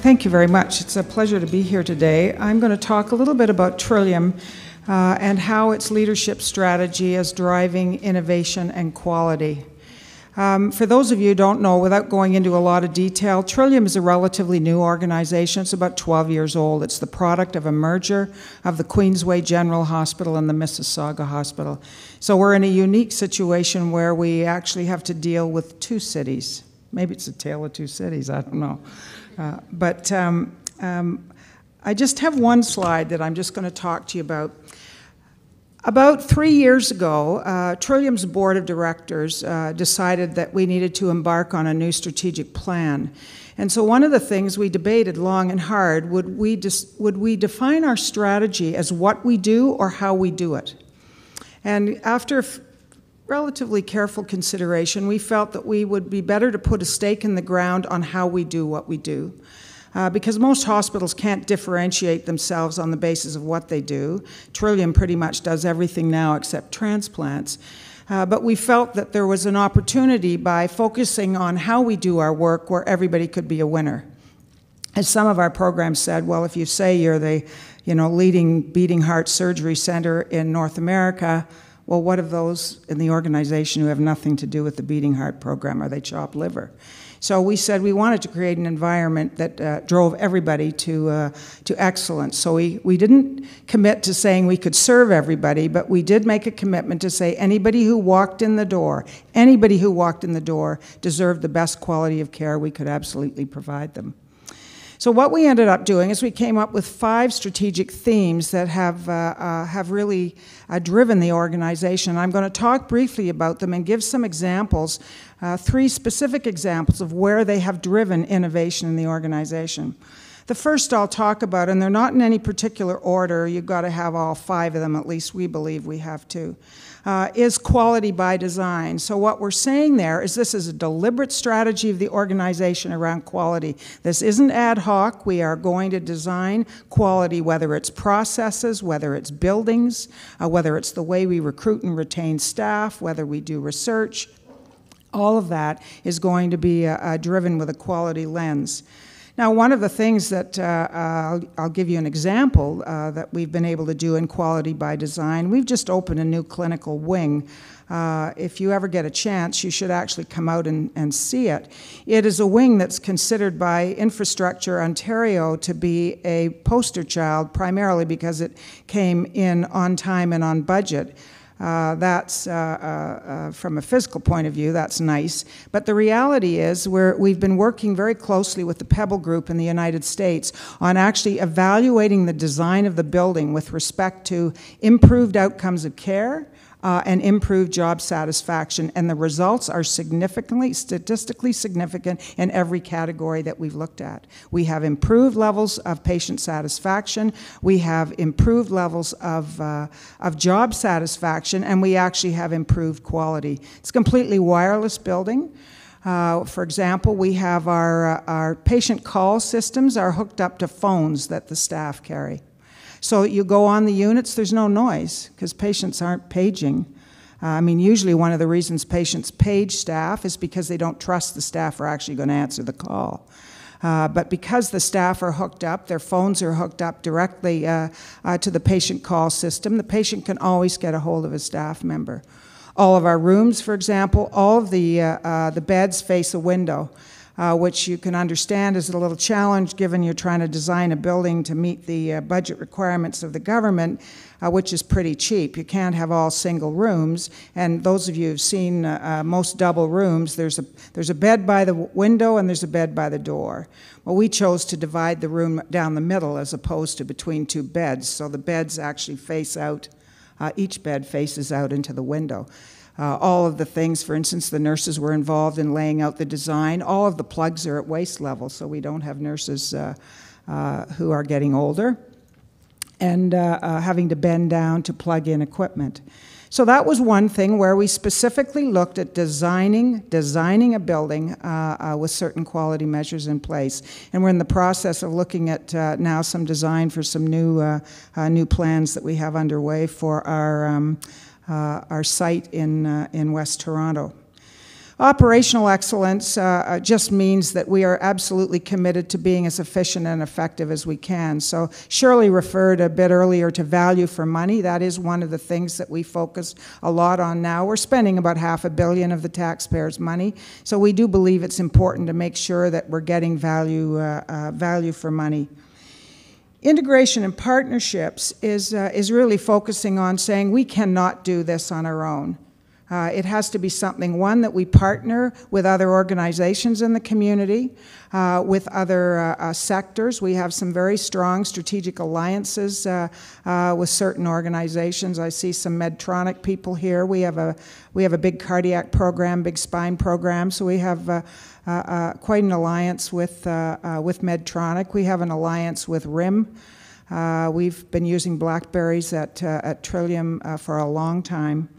Thank you very much. It's a pleasure to be here today. I'm going to talk a little bit about Trillium and how its leadership strategy is driving innovation and quality. For those of you who don't know, without going into a lot of detail, Trillium is a relatively new organization. It's about 12 years old. It's the product of a merger of the Queensway General Hospital and the Mississauga Hospital. So we're in a unique situation where we actually have to deal with two cities. Maybe it's a tale of two cities, I don't know. I just have one slide that I'm just going to talk to you about. About 3 years ago, Trillium's board of directors decided that we needed to embark on a new strategic plan. And so one of the things we debated long and hard, would we define our strategy as what we do or how we do it? And after relatively careful consideration, we felt that we would be better to put a stake in the ground on how we do what we do. Because most hospitals can't differentiate themselves on the basis of what they do. Trillium pretty much does everything now except transplants. But we felt that there was an opportunity by focusing on how we do our work where everybody could be a winner. As some of our programs said, well, if you say you're the leading beating heart surgery center in North America, well, what of those in the organization who have nothing to do with the beating heart program? Are they chopped liver? So we said we wanted to create an environment that drove everybody to excellence. So we didn't commit to saying we could serve everybody, but we did make a commitment to say anybody who walked in the door deserved the best quality of care we could absolutely provide them. So what we ended up doing is we came up with 5 strategic themes that have really driven the organization. I'm going to talk briefly about them and give some examples, 3 specific examples of where they have driven innovation in the organization. The first I'll talk about, and they're not in any particular order, you've got to have all 5 of them, at least we believe we have to, is quality by design. So what we're saying there is this is a deliberate strategy of the organization around quality. This isn't ad hoc. We are going to design quality, whether it's processes, whether it's buildings, whether it's the way we recruit and retain staff, whether we do research. All of that is going to be driven with a quality lens. Now, one of the things that I'll give you an example that we've been able to do in quality by design. We've just opened a new clinical wing. If you ever get a chance, you should actually come out and see it. It is a wing that's considered by Infrastructure Ontario to be a poster child, primarily because it came in on time and on budget. That's, from a physical point of view, that's nice. But the reality is we've been working very closely with the Pebble Group in the United States on actually evaluating the design of the building with respect to improved outcomes of care and improved job satisfaction. And the results are statistically significant in every category that we've looked at. We have improved levels of patient satisfaction, we have improved levels of job satisfaction, and we actually have improved quality. It's a completely wireless building. For example, we have our patient call systems are hooked up to phones that the staff carry. So you go on the units, there's no noise because patients aren't paging. Usually one of the reasons patients page staff is because they don't trust the staff are actually going to answer the call. But because the staff are hooked up, their phones are hooked up directly to the patient call system, the patient can always get a hold of a staff member. All of our rooms, for example, all of the beds face a window. Which you can understand is a little challenge given you're trying to design a building to meet the budget requirements of the government, which is pretty cheap. You can't have all single rooms, and those of you who've seen most double rooms, there's a bed by the window and there's a bed by the door. Well, we chose to divide the room down the middle as opposed to between 2 beds, so the beds actually face out, each bed faces out into the window. All of the things, for instance, the nurses were involved in laying out the design. All of the plugs are at waist level, so we don't have nurses who are getting older and having to bend down to plug in equipment. So that was one thing where we specifically looked at designing a building with certain quality measures in place. And we're in the process of looking at now some design for some new plans that we have underway for our site in West Toronto. Operational excellence just means that we are absolutely committed to being as efficient and effective as we can. So Shirley referred a bit earlier to value for money. That is one of the things that we focus a lot on now. We're spending about $500 million of the taxpayers' money, so we do believe it's important to make sure that we're getting value for money. Integration and partnerships is really focusing on saying we cannot do this on our own. It has to be something, one, that we partner with other organizations in the community, with other sectors. We have some very strong strategic alliances with certain organizations. I see some Medtronic people here. We have a big cardiac program, big spine program, so we have quite an alliance with Medtronic. We have an alliance with RIM. We've been using Blackberries at Trillium for a long time.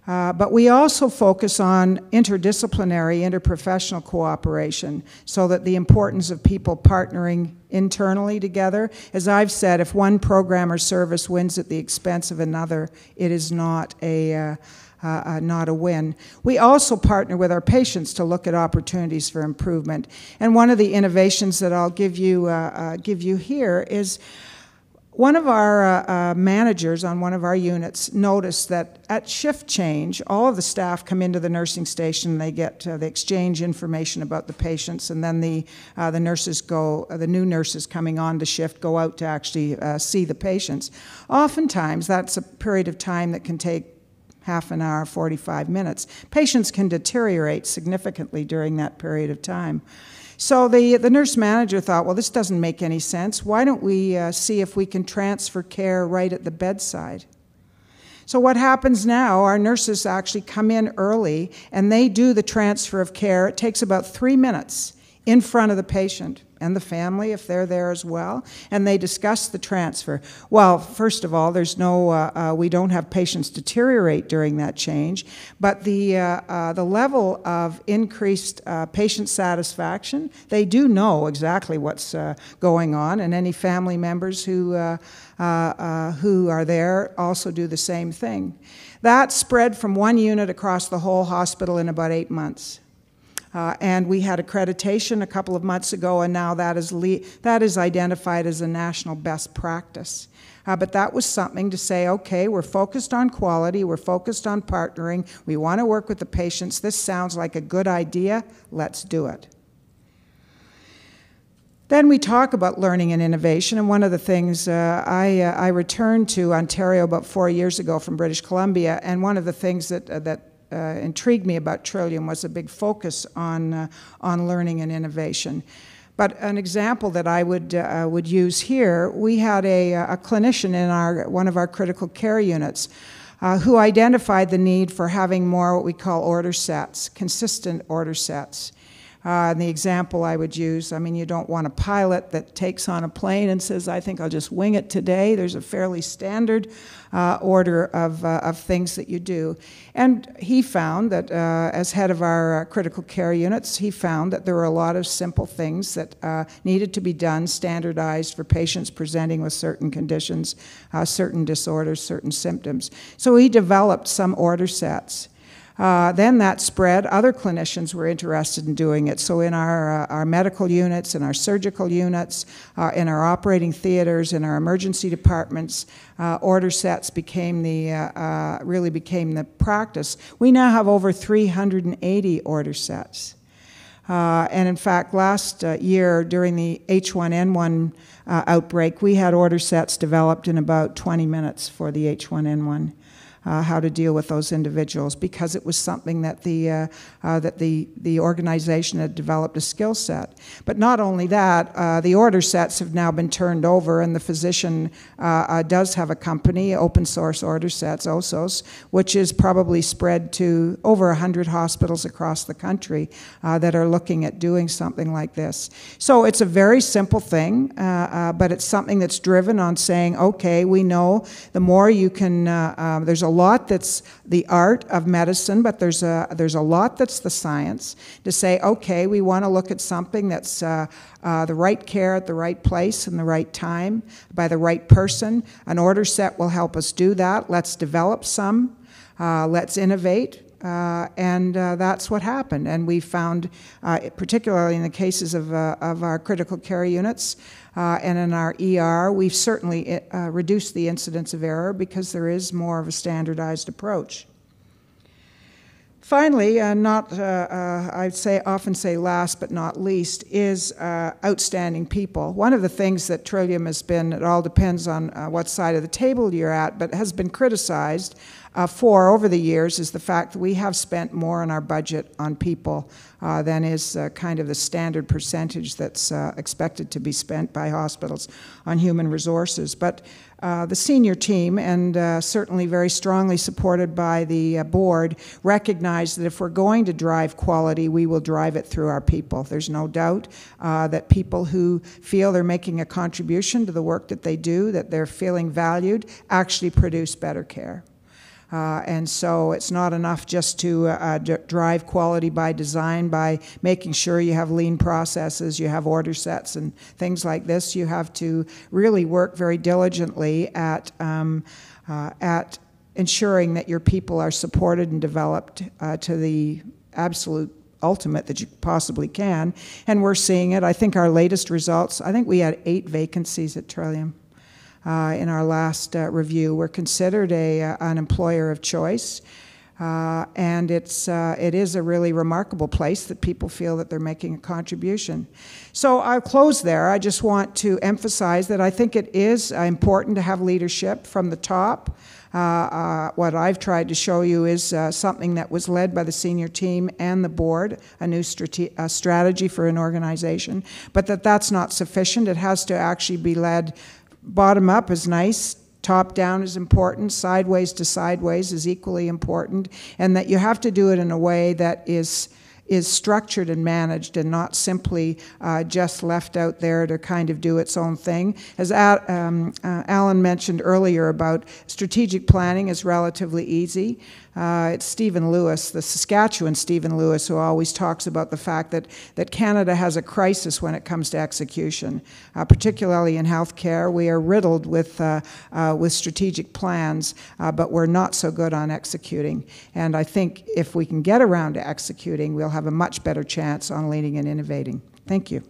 But we also focus on interdisciplinary, interprofessional cooperation, so that the importance of people partnering internally together. As I've said, if one program or service wins at the expense of another, it is not a win. We also partner with our patients to look at opportunities for improvement. And one of the innovations that I'll give you here is one of our managers on one of our units noticed that at shift change, all of the staff come into the nursing station, they exchange information about the patients, and then the new nurses coming on to shift go out to actually see the patients. Oftentimes, that's a period of time that can take half an hour, 45 minutes. Patients can deteriorate significantly during that period of time. So the nurse manager thought, well, this doesn't make any sense. Why don't we see if we can transfer care right at the bedside? So what happens now, our nurses actually come in early and they do the transfer of care. It takes about 3 minutes in front of the patient and the family, if they're there as well, and they discuss the transfer. Well, first of all, there's no, we don't have patients deteriorate during that change, but the level of increased patient satisfaction, they do know exactly what's going on, and any family members who are there also do the same thing. That spread from one unit across the whole hospital in about 8 months. And we had accreditation a couple of months ago, and now that is identified as a national best practice. But that was something to say, okay, we're focused on quality, we're focused on partnering, we want to work with the patients, this sounds like a good idea, let's do it. Then we talk about learning and innovation, and one of the things, I returned to Ontario about 4 years ago from British Columbia, and one of the things that intrigued me about Trillium was a big focus on learning and innovation. But an example that I would use here, we had a clinician in one of our critical care units who identified the need for having more what we call order sets, consistent order sets. And the example I would use, I mean, you don't want a pilot that takes on a plane and says, I think I'll just wing it today. There's a fairly standard order of things that you do. And he found that, as head of our critical care units, he found that there were a lot of simple things that needed to be done, standardized for patients presenting with certain conditions, certain disorders, certain symptoms. So he developed some order sets. Then that spread. Other clinicians were interested in doing it. So in our medical units, in our surgical units, in our operating theaters, in our emergency departments, order sets really became the practice. We now have over 380 order sets. And in fact, last year during the H1N1 outbreak, we had order sets developed in about 20 minutes for the H1N1. How to deal with those individuals, because it was something that the organization had developed a skill set. But not only that, the order sets have now been turned over, and the physician does have a company, open source order sets, OSOS, which is probably spread to over 100 hospitals across the country that are looking at doing something like this. So it's a very simple thing, but it's something that's driven on saying, okay, we know the more you can, there's a lot that's the art of medicine, but there's a lot that's the science, to say, okay, we want to look at something that's the right care at the right place and the right time by the right person. An order set will help us do that. Let's develop some. Let's innovate. and that's what happened. And we found, particularly in the cases of our critical care units and in our ER, we've certainly reduced the incidence of error because there is more of a standardized approach. Finally, I'd often say last but not least, is outstanding people. One of the things that Trillium has been, it all depends on what side of the table you're at, but has been criticized for over the years is the fact that we have spent more in our budget on people than is kind of the standard percentage that's expected to be spent by hospitals on human resources. But the senior team, and certainly very strongly supported by the board, recognize that if we're going to drive quality, we will drive it through our people. There's no doubt that people who feel they're making a contribution to the work that they do, that they're feeling valued, actually produce better care. And so it's not enough just to drive quality by design, by making sure you have lean processes, you have order sets and things like this. You have to really work very diligently at ensuring that your people are supported and developed to the absolute ultimate that you possibly can. And we're seeing it. I think our latest results, I think we had 8 vacancies at Trillium. In our last review. We're considered an employer of choice, and it is a really remarkable place that people feel that they're making a contribution. So I'll close there. I just want to emphasize that I think it is important to have leadership from the top. What I've tried to show you is something that was led by the senior team and the board, a new strategy for an organization, but that's not sufficient. It has to actually be led. Bottom up is nice, top down is important, sideways to sideways is equally important, and that you have to do it in a way that is structured and managed and not simply just left out there to kind of do its own thing. As Alan mentioned earlier about strategic planning is relatively easy. It's Stephen Lewis, the Saskatchewan Stephen Lewis, who always talks about the fact that Canada has a crisis when it comes to execution, particularly in healthcare. We are riddled with strategic plans, but we're not so good on executing. And I think if we can get around to executing, we'll have a much better chance on leading and innovating. Thank you.